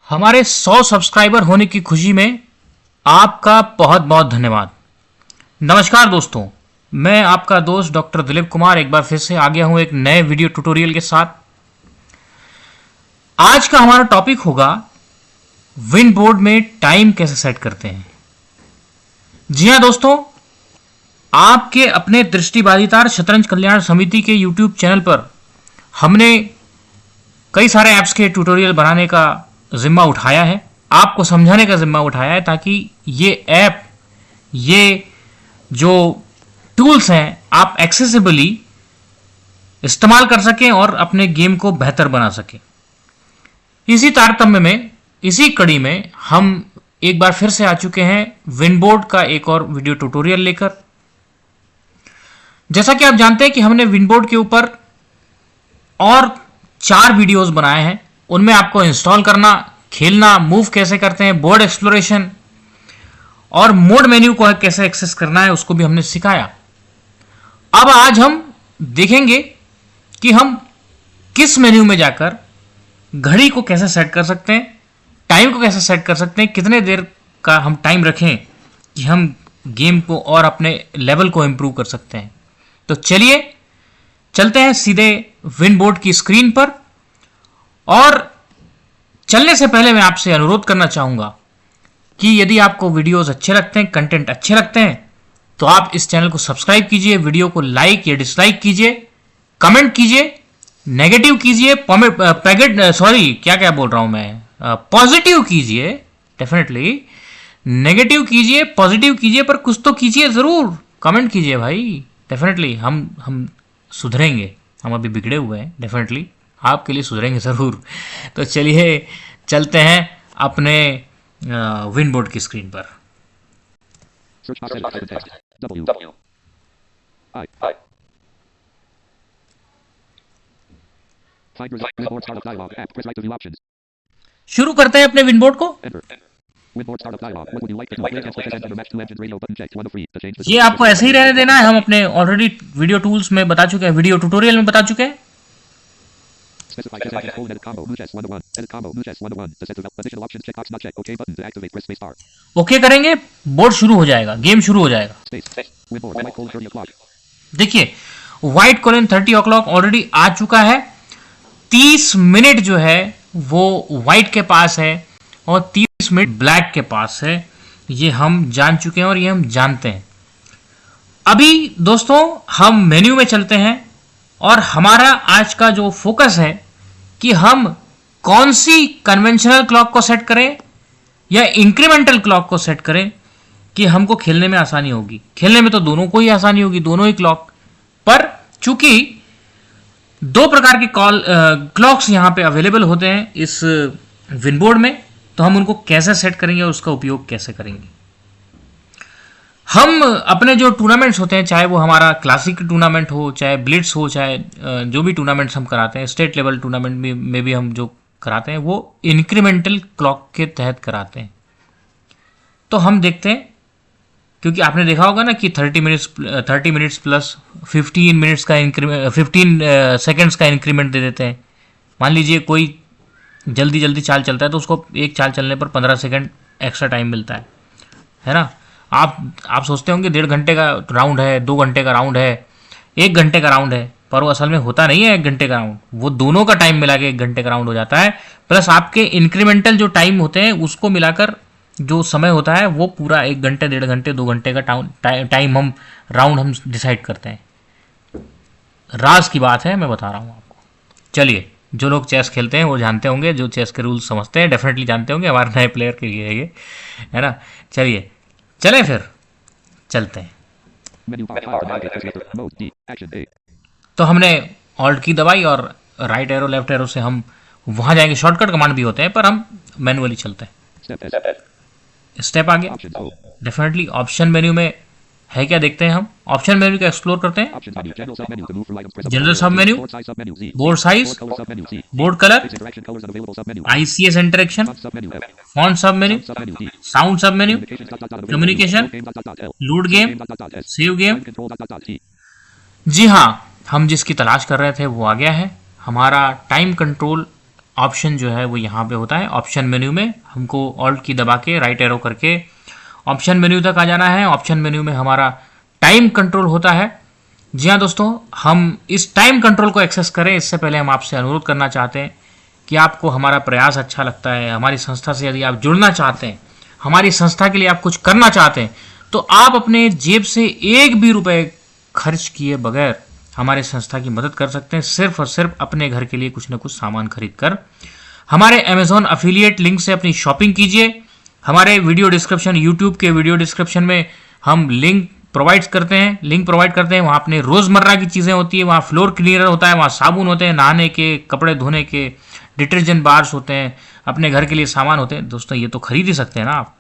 हमारे 100 सब्सक्राइबर होने की खुशी में आपका बहुत बहुत धन्यवाद। नमस्कार दोस्तों, मैं आपका दोस्त डॉक्टर दिलीप कुमार एक बार फिर से आ गया हूं एक नए वीडियो ट्यूटोरियल के साथ। आज का हमारा टॉपिक होगा विन बोर्ड में टाइम कैसे सेट करते हैं। जी हां दोस्तों, आपके अपने दृष्टिबाधितार शतरंज कल्याण समिति के यूट्यूब चैनल पर हमने कई सारे ऐप्स के ट्यूटोरियल बनाने का जिम्मा उठाया है, आपको समझाने का जिम्मा उठाया है, ताकि ये ऐप, ये जो टूल्स हैं, आप एक्सेसिबली इस्तेमाल कर सकें और अपने गेम को बेहतर बना सकें। इसी तारतम्य में, इसी कड़ी में हम एक बार फिर से आ चुके हैं विन बोर्ड का एक और वीडियो ट्यूटोरियल लेकर। जैसा कि आप जानते हैं कि हमने विन बोर्ड के ऊपर और 4 वीडियोस बनाए हैं। उनमें आपको इंस्टॉल करना, खेलना, मूव कैसे करते हैं, बोर्ड एक्सप्लोरेशन और मोड मेन्यू को कैसे एक्सेस करना है, उसको भी हमने सिखाया। अब आज हम देखेंगे कि हम किस मेन्यू में जाकर घड़ी को कैसे सेट कर सकते हैं, टाइम को कैसे सेट कर सकते हैं, कितने देर का हम टाइम रखें कि हम गेम को और अपने लेवल को इंप्रूव कर सकते हैं। तो चलिए चलते हैं सीधे विन बोर्ड की स्क्रीन पर। और चलने से पहले मैं आपसे अनुरोध करना चाहूंगा कि यदि आपको वीडियोस अच्छे लगते हैं, कंटेंट अच्छे लगते हैं, तो आप इस चैनल को सब्सक्राइब कीजिए, वीडियो को लाइक या डिसलाइक कीजिए, कमेंट कीजिए, नेगेटिव कीजिए, पॉजिटिव कीजिए, डेफिनेटली नेगेटिव कीजिए, पॉजिटिव कीजिए, पर कुछ तो कीजिए जरूर। कमेंट कीजिए भाई, डेफिनेटली हम सुधरेंगे। हम अभी बिगड़े हुए हैं, डेफिनेटली आपके लिए सुधरेंगे ज़रूर। तो चलिए चलते हैं अपने विन बोर्ड की स्क्रीन पर। शुरू करते हैं अपने विन बोर्ड को। ये आपको ऐसे ही रहने देना है। हम अपने ऑलरेडी वीडियो टूल्स में बता चुके हैं, वीडियो ट्यूटोरियल में बता चुके हैं। ओके करेंगे, बोर्ड शुरू हो जाएगा, गेम शुरू हो जाएगा। देखिए व्हाइट कॉलन 30 o'clock ऑलरेडी आ चुका है। 30 मिनट जो है वो व्हाइट के पास है और 30 मिनट ब्लैक के पास है। ये हम जान चुके हैं और ये हम जानते हैं। अभी दोस्तों हम मेन्यू में चलते हैं और हमारा आज का जो फोकस है कि हम कौन सी कन्वेंशनल क्लॉक को सेट करें या इंक्रीमेंटल क्लॉक को सेट करें कि हमको खेलने में आसानी होगी। खेलने में तो दोनों को ही आसानी होगी, दोनों ही क्लॉक, पर चूंकि 2 प्रकार के क्लॉक्स यहां पे अवेलेबल होते हैं इस विन बोर्ड में, तो हम उनको कैसे सेट करेंगे और उसका उपयोग कैसे करेंगे। हम अपने जो टूर्नामेंट्स होते हैं, चाहे वो हमारा क्लासिक टूर्नामेंट हो, चाहे ब्लिट्स हो, चाहे जो भी टूर्नामेंट्स हम कराते हैं, स्टेट लेवल टूर्नामेंट में भी हम जो कराते हैं वो इंक्रीमेंटल क्लॉक के तहत कराते हैं। तो हम देखते हैं, क्योंकि आपने देखा होगा ना कि 30 मिनट्स प्लस 15 मिनट्स का 15 सेकेंड्स का इंक्रीमेंट दे देते हैं। मान लीजिए कोई जल्दी चाल चलता है तो उसको एक चाल चलने पर 15 सेकेंड एक्स्ट्रा टाइम मिलता है ना। आप सोचते होंगे 1.5 घंटे का राउंड है, 2 घंटे का राउंड है, 1 घंटे का राउंड है, पर वो असल में होता नहीं है 1 घंटे का राउंड। वो दोनों का टाइम मिला के 1 घंटे का राउंड हो जाता है, प्लस आपके इंक्रीमेंटल जो टाइम होते हैं उसको मिलाकर जो समय होता है वो पूरा 1 घंटे, 1.5 घंटे, 2 घंटे का टाइम हम राउंड हम डिसाइड करते हैं। राज की बात है, मैं बता रहा हूँ आपको। चलिए, जो लोग चेस खेलते हैं वो जानते होंगे, जो चेस के रूल्स समझते हैं डेफिनेटली जानते होंगे। हमारे नए प्लेयर के लिए ये है ना। चलिए चलें फिर चलते हैं। तो हमने ऑल्ट की दबाई और राइट एरो लेफ्ट एरो से हम वहां जाएंगे। शॉर्टकट कमांड भी होते हैं पर हम मैनुअली चलते हैं। स्टेप आ गया, डेफिनेटली ऑप्शन मेन्यू में है क्या देखते हैं। हम ऑप्शन मेन्यू का एक्सप्लोर करते हैं। General sub menu, board size, board colour, ICS interaction, font sub menu, sound sub menu, communication, load game, save game. जी हाँ, हम जिसकी तलाश कर रहे थे वो आ गया है। हमारा टाइम कंट्रोल ऑप्शन जो है वो यहाँ पे होता है। ऑप्शन मेन्यू में हमको ऑल्ट की दबा के राइट एरो करके ऑप्शन मेन्यू तक आ जाना है। ऑप्शन मेन्यू में हमारा टाइम कंट्रोल होता है। जी हाँ दोस्तों, हम इस टाइम कंट्रोल को एक्सेस करें इससे पहले हम आपसे अनुरोध करना चाहते हैं कि आपको हमारा प्रयास अच्छा लगता है, हमारी संस्था से यदि आप जुड़ना चाहते हैं, हमारी संस्था के लिए आप कुछ करना चाहते हैं, तो आप अपने जेब से एक भी रुपए खर्च किए बगैर हमारे संस्था की मदद कर सकते हैं। सिर्फ और सिर्फ अपने घर के लिए कुछ न कुछ सामान खरीद कर हमारे अमेजॉन अफिलिएट लिंक से अपनी शॉपिंग कीजिए। हमारे वीडियो डिस्क्रिप्शन, यूट्यूब के वीडियो डिस्क्रिप्शन में हम लिंक प्रोवाइड करते हैं। वहाँ अपने रोज़मर्रा की चीज़ें होती है, वहाँ फ्लोर क्लीनर होता है, वहाँ साबुन होते हैं नहाने के, कपड़े धोने के, डिटर्जेंट बार्स होते हैं, अपने घर के लिए सामान होते हैं। दोस्तों ये तो खरीद ही सकते हैं ना आप,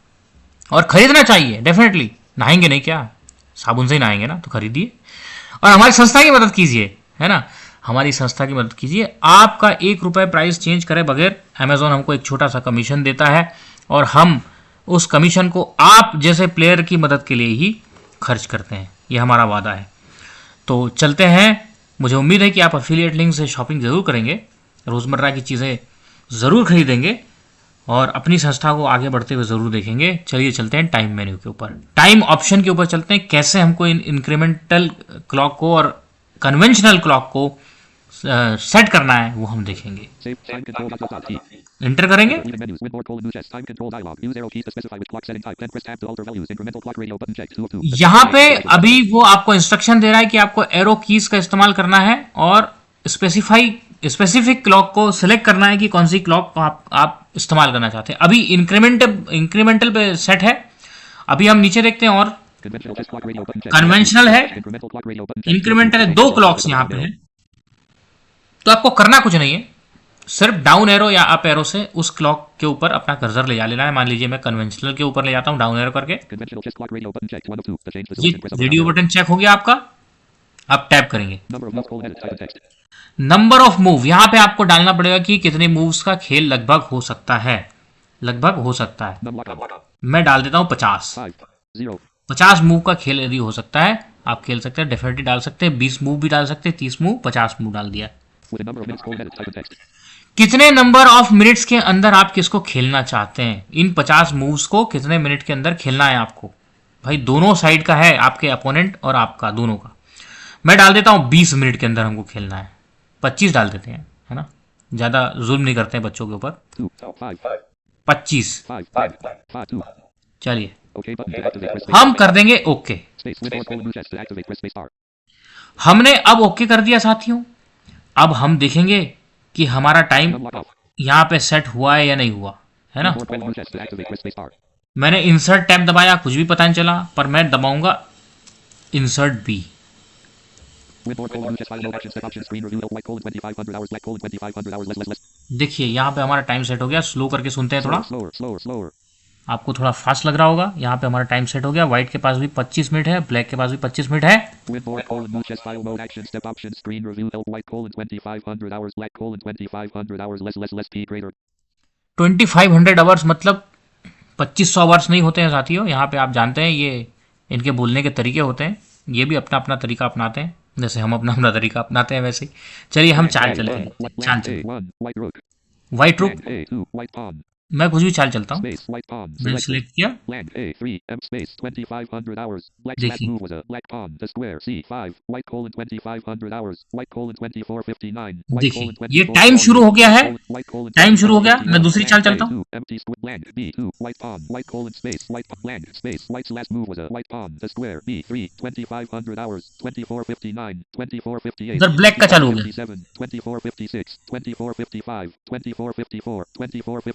और खरीदना चाहिए डेफिनेटली। नहाएंगे नहीं क्या, साबुन से ही नहाएंगे ना, तो खरीदिए और हमारी संस्था की मदद कीजिए, है ना। हमारी संस्था की मदद कीजिए। आपका 1 रुपये प्राइस चेंज करे बगैर अमेजॉन हमको एक छोटा सा कमीशन देता है और हम उस कमीशन को आप जैसे प्लेयर की मदद के लिए ही खर्च करते हैं। ये हमारा वादा है। तो चलते हैं। मुझे उम्मीद है कि आप अफिलिएट लिंक से शॉपिंग ज़रूर करेंगे, रोज़मर्रा की चीज़ें ज़रूर खरीदेंगे और अपनी संस्था को आगे बढ़ते हुए ज़रूर देखेंगे। चलिए चलते हैं टाइम मेन्यू के ऊपर, टाइम ऑप्शन के ऊपर चलते हैं। कैसे हमको इंक्रीमेंटल क्लॉक को और कन्वेंशनल क्लॉक को सेट करना है वो हम देखेंगे। इंटर करेंगे। यहाँ पे अभी वो आपको इंस्ट्रक्शन दे रहा है कि आपको एरो कीज का इस्तेमाल करना है और स्पेसिफिक क्लॉक को सिलेक्ट करना है कि कौन सी क्लॉक आप इस्तेमाल करना चाहते हैं। अभी इंक्रीमेंटल पे सेट है। अभी हम नीचे देखते हैं और कन्वेंशनल है, इंक्रीमेंटल है, 2 क्लॉक्स यहाँ पे है। तो आपको करना कुछ नहीं है, सिर्फ डाउन एरो या अप एरो से उस क्लॉक के ऊपर अपना कर्सर ले जा लेना है। मान लीजिए मैं कन्वेंशनल के ऊपर ले जाता हूँ डाउन एरो करके। ये रेडियो बटन चेक हो गया आपका। अब टैप करेंगे नंबर ऑफ मूव। यहां पे आपको डालना पड़ेगा कि कितने मूव्स का खेल लगभग हो सकता है। मैं डाल देता हूं 50 मूव का खेल यदि हो सकता है आप खेल सकते हैं, डेफिनेटली डाल सकते हैं। 20 मूव भी डाल सकते हैं, 30 मूव, 50 मूव डाल दिया। कितने नंबर ऑफ मिनट्स के अंदर आप किसको खेलना चाहते हैं, इन 50 मूव्स को कितने मिनट के अंदर खेलना है आपको। भाई दोनों साइड का है, आपके अपोनेंट और आपका, दोनों का। मैं डाल देता हूं 20 मिनट के अंदर हमको खेलना है। 25 डाल देते हैं, है ना, ज्यादा जुल्म नहीं करते हैं बच्चों के ऊपर। 25। चलिए हम कर देंगे ओके। हमने अब ओके कर दिया साथियों। अब हम देखेंगे कि हमारा टाइम यहाँ पे सेट हुआ है या नहीं हुआ, है ना। मैंने इंसर्ट टैब दबाया, कुछ भी पता नहीं चला, पर मैं दबाऊंगा इंसर्ट बी। देखिए यहाँ पे हमारा टाइम सेट हो गया। स्लो करके सुनते हैं थोड़ा, आपको थोड़ा फास्ट लग रहा होगा। यहाँ पे हमारा टाइम सेट हो गया। व्हाइट के पास भी 25 मिनट है, ब्लैक के पास भी 25 मिनट है। 2500 आवर्स मतलब 2500 आवर्स नहीं होते हैं साथियों। यहाँ पे आप जानते हैं ये इनके बोलने के तरीके होते हैं। ये भी अपना अपना तरीका अपनाते हैं, जैसे हम अपना अपना तरीका अपनाते हैं वैसे ही। चलिए हम चाल चलते हैं। चाल व्हाइट रुक, मैं कुछ भी चाल चलता हूँ। मैंने सिलेक्ट किया। देखिए ये टाइम शुरू हो गया है, टाइम शुरू हो गया। मैं दूसरी चाल चलता हूँ। इधर ब्लैक का चालू हो गया। 2452, 2451, 2450,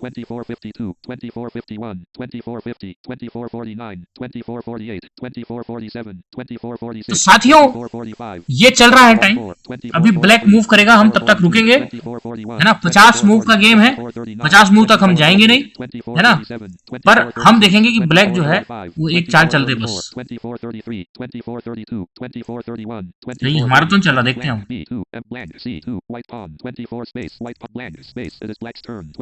2449, 2448, 2447, 2446, तो साथियों ये चल रहा है टाइम। अभी ब्लैक मूव करेगा, हम तब तक रुकेंगे, है ना। 50 मूव का गेम है, 50 मूव तक हम जाएंगे नहीं, है ना। पर हम देखेंगे कि ब्लैक जो है वो एक चाल चल दे बस। नहीं हमारा तो चल रहा, देखते हैं हम।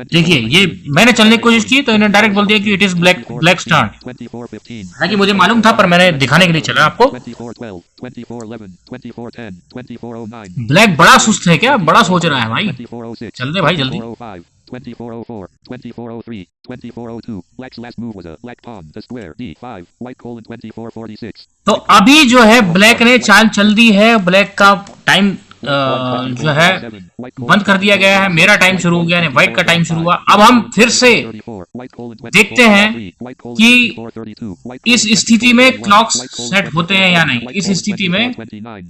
देखिए ये मैंने चलने की कोशिश की तो इन्होंने डायरेक्ट बोल दिया कि इट इज ब्लैक टर्न। हालांकि मुझे मालूम था, पर मैंने दिखाने के लिए चला आपको। ब्लैक बड़ा सुस्त है क्या, बड़ा सोच रहा है भाई। चल दे भाई जल्दी। 2405, 2404, 2403, 2402. Black's last move was a black pawn, the square, d5, white colon 2446. तो अभी जो है ब्लैक ने चाल चल दी है, ब्लैक का टाइम जो है बंद कर दिया गया है, मेरा टाइम शुरू हो गया है, व्हाइट का टाइम शुरू हुआ। अब हम फिर से देखते हैं कि इस स्थिति में क्लॉक सेट होते हैं या नहीं, इस स्थिति में क्लॉक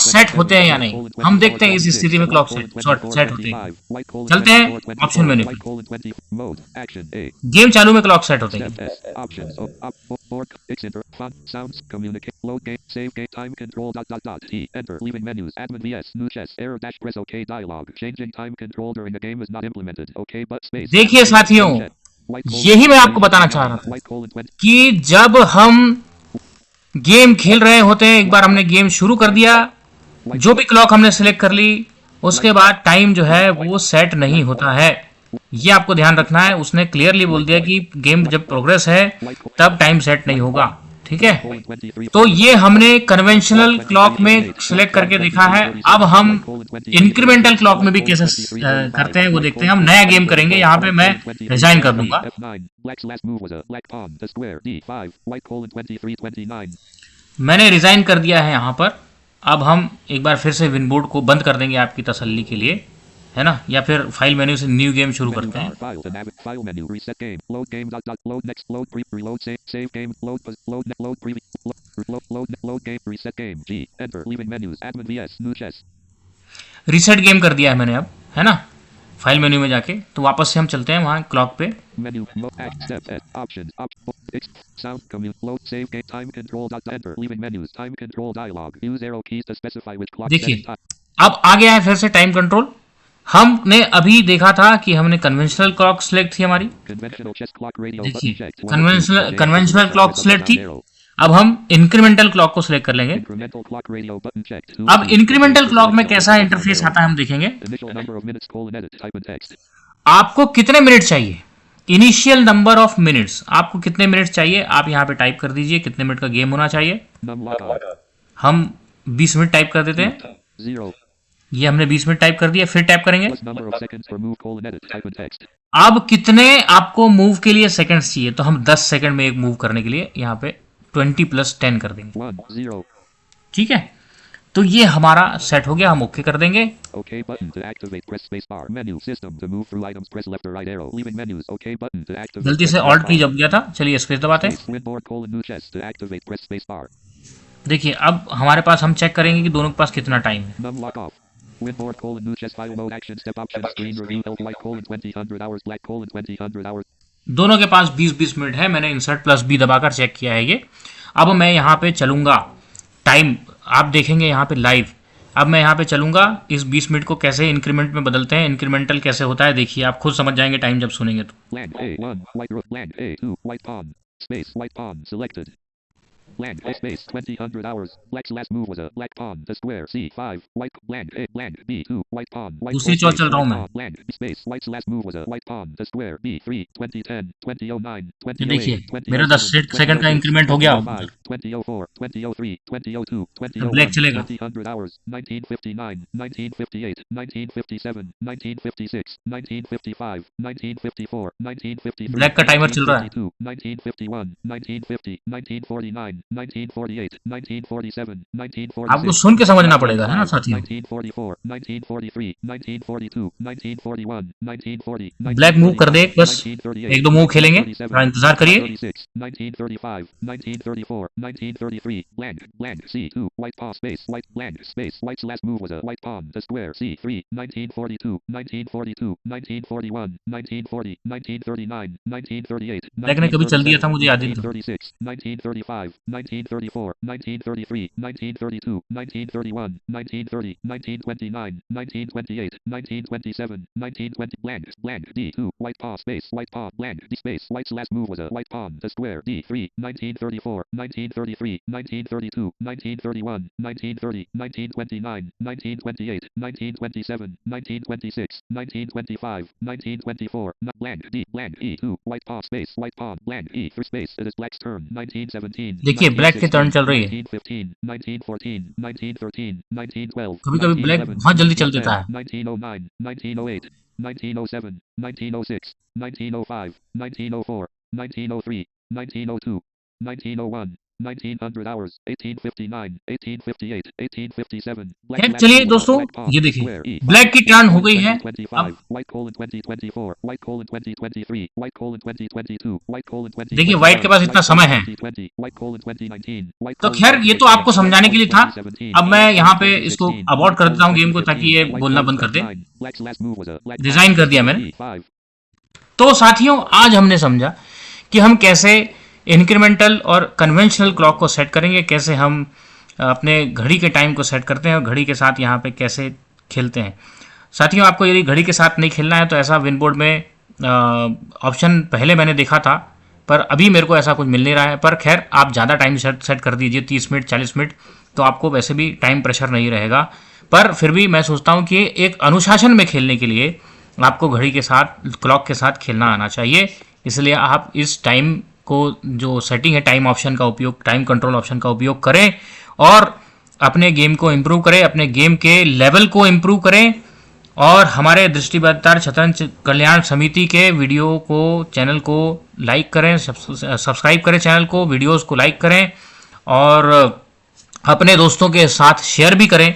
सेट होते हैं या नहीं, हम देखते हैं इस स्थिति में क्लॉक सेट होते हैं। चलते हैं ऑप्शन मेन्यू पे, गेम चालू में क्लॉक सेट होते हैं। देखिए साथियों, यही मैं आपको बताना चाह रहा था कि जब हम गेम खेल रहे होते हैं, एक बार हमने गेम शुरू कर दिया, जो भी क्लॉक हमने सिलेक्ट कर ली, उसके बाद टाइम जो है वो सेट नहीं होता है। ये आपको ध्यान रखना है। उसने क्लियरली बोल दिया कि गेम जब प्रोग्रेस है तब टाइम सेट नहीं होगा, ठीक है। तो ये हमने कन्वेंशनल क्लॉक में सिलेक्ट करके देखा है। अब हम इंक्रीमेंटल क्लॉक में भी कैसे करते हैं वो देखते हैं। हम नया गेम करेंगे, यहाँ पे मैं रिजाइन कर दूंगा। मैंने रिजाइन कर दिया है यहाँ पर। अब हम एक बार फिर से विनबोर्ड को बंद कर देंगे आपकी तसल्ली के लिए, है ना, या फिर फाइल मेन्यू से न्यू गेम शुरू करते हैं। रीसेट गेम कर दिया है मैंने अब, है ना, फाइल मेन्यू में जाके। तो वापस से हम चलते हैं वहां क्लॉक पे। देखिए अब आ गया है फिर से टाइम कंट्रोल। हमने अभी देखा था कि हमने कन्वेंशनल क्लॉक सिलेक्ट थी हमारी, देखिए कन्वेंशनल क्लॉक सिलेक्ट थी। अब हम इंक्रीमेंटल क्लॉक को सिलेक्ट कर लेंगे। अब इंक्रीमेंटल क्लॉक में कैसा इंटरफेस आता है हम देखेंगे। आपको कितने मिनट चाहिए, इनिशियल नंबर ऑफ मिनट्स, आपको कितने मिनट चाहिए आप यहाँ पे टाइप कर दीजिए, कितने मिनट का गेम होना चाहिए। हम 20 मिनट टाइप कर देते हैं। ये हमने 20 मिनट टाइप कर दिया, फिर टाइप करेंगे। अब कितने आपको मूव के लिए सेकंड्स चाहिए, तो हम 10 सेकंड में एक मूव करने के लिए यहाँ पे 20 + 10 कर देंगे, ठीक है। तो ये हमारा सेट हो गया, हम ओके कर देंगे। गलती से ऑल्ट की दब गया था, चलिए स्पेस दबाते हैं। देखिए अब हमारे पास, हम चेक करेंगे कि दोनों के पास कितना टाइम है। दोनों के पास 20-20 मिनट है। मैंने इंसर्ट +B दबाकर चेक किया है ये। अब मैं यहाँ पे चलूंगा, टाइम आप देखेंगे यहाँ पे लाइव। अब मैं यहाँ पे चलूंगा, इस 20 मिनट को कैसे इंक्रीमेंट में बदलते हैं, इंक्रीमेंटल कैसे होता है, देखिए आप खुद समझ जाएंगे टाइम जब सुनेंगे तो। Land A space 2000 hours. Black's last move was a black pawn. The square C5. White land A land B2. White pawn. White दूसरी चौथ चल रहा हूँ मैं। Land B space. White's last move was a white pawn. The square B3. 2010. 2009. ये देखिए मेरा 10 second का increment हो गया। 2004. 2003. 2002. 2001. ब्लैक चलेगा। 2000 hours. 1959. 1958. 1957. 1956. 1955. 1954. 1953. ब्लैक का टाइमर चल रहा है। 1951. 1950. 1949. 1948, 1947, 1946, आपको सुन के समझना पड़ेगा, है ना साथियों। 1944, 1943, 1942, 1941, 1940, ब्लैक मूव कर दे, बस एक दो मूव खेलेंगे, थोड़ा इंतजार करिए। 1935, 1934, 1933, land C2, white pawn space, white land space, white's last move was a white pawn, the square C3, 1942, 1942, 1941, 1940, 1939, 1938, black ने कभी चल दिया था, मुझे याद नहीं था। 1935, 1934, 1933, 1932, 1931, 1930, 1929, 1928, 1927, 1920, land D2, white pawn space, white pawn, land D space, white's last move was a white pawn, the square D3, 1934, 1933, 1932, 1931, 1930, 1929, 1928, 1927, 1926, 1925, 1924, land D, land E2, white pawn space, white pawn, land E3 space, it is black's turn, 1917. देखिए black की turn चल रही है, 1915, 1914, 1913, 1912, कभी कभी black 1911, बहुत जल्दी चल देता 1910, है। 1909, 1908, 1907, 1906, 1905, 1904, 1903, 1902, 1901, 1900 hours, 1859, 1858, 1857. Black खैर black चलिए colon दोस्तों, black pause ये देखिए square E ब्लैक की 5 टर्न white हो colon गई है। 2025 अब white colon 2024 white colon 2023 white colon 2022 white colon देखिए व्हाइट के 2021 पास इतना white colon समय है, 2020 white colon 2019 white तो colon खैर ये तो आपको 2018 white समझाने के colon लिए था। 2017 अब मैं white यहाँ colon पे इसको 2016 अबॉर्ट white कर colon देता हूँ गेम को, ताकि 2015 ये white बोलना colon बंद कर दे। 29 black's last move was a black resign कर दिया मैंने। E5 तो साथियों आज हमने समझा कि हम कैसे इंक्रीमेंटल और कन्वेंशनल क्लॉक को सेट करेंगे, कैसे हम अपने घड़ी के टाइम को सेट करते हैं और घड़ी के साथ यहाँ पे कैसे खेलते हैं। साथियों आपको यदि घड़ी के साथ नहीं खेलना है तो ऐसा विनबोर्ड में ऑप्शन पहले मैंने देखा था, पर अभी मेरे को ऐसा कुछ मिल नहीं रहा है। पर खैर आप ज़्यादा टाइम सेट कर दीजिए, 30 मिनट 40 मिनट, तो आपको वैसे भी टाइम प्रेशर नहीं रहेगा। पर फिर भी मैं सोचता हूँ कि एक अनुशासन में खेलने के लिए आपको घड़ी के साथ, क्लॉक के साथ खेलना आना चाहिए। इसलिए आप इस टाइम को, जो सेटिंग है टाइम ऑप्शन का उपयोग, टाइम कंट्रोल ऑप्शन का उपयोग करें और अपने गेम को इम्प्रूव करें, अपने गेम के लेवल को इम्प्रूव करें। और हमारे दृष्टिबाधितार शतरंज कल्याण समिति के वीडियो को, चैनल को लाइक करें, सब्सक्राइब करें चैनल को, वीडियोस को लाइक करें और अपने दोस्तों के साथ शेयर भी करें।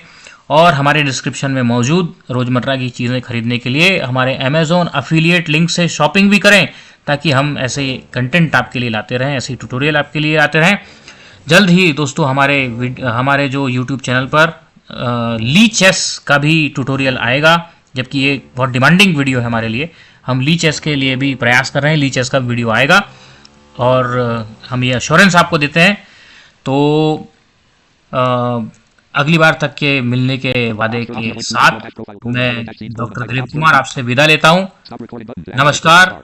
और हमारे डिस्क्रिप्शन में मौजूद रोज़मर्रा की चीज़ें खरीदने के लिए हमारे अमेज़ॉन अफिलिएट लिंक से शॉपिंग भी करें, ताकि हम ऐसे कंटेंट आपके लिए लाते रहें, ऐसे ट्यूटोरियल आपके लिए आते रहें। जल्द ही दोस्तों हमारे जो यूट्यूब चैनल पर ली चेस का भी ट्यूटोरियल आएगा, जबकि ये बहुत डिमांडिंग वीडियो है हमारे लिए। हम ली चेस के लिए भी प्रयास कर रहे हैं, ली चेस का वीडियो आएगा और हम ये एश्योरेंस आपको देते हैं। तो अगली बार तक के मिलने के वादे के साथ मैं डॉक्टर दिलीप कुमार आपसे विदा लेता हूँ। नमस्कार।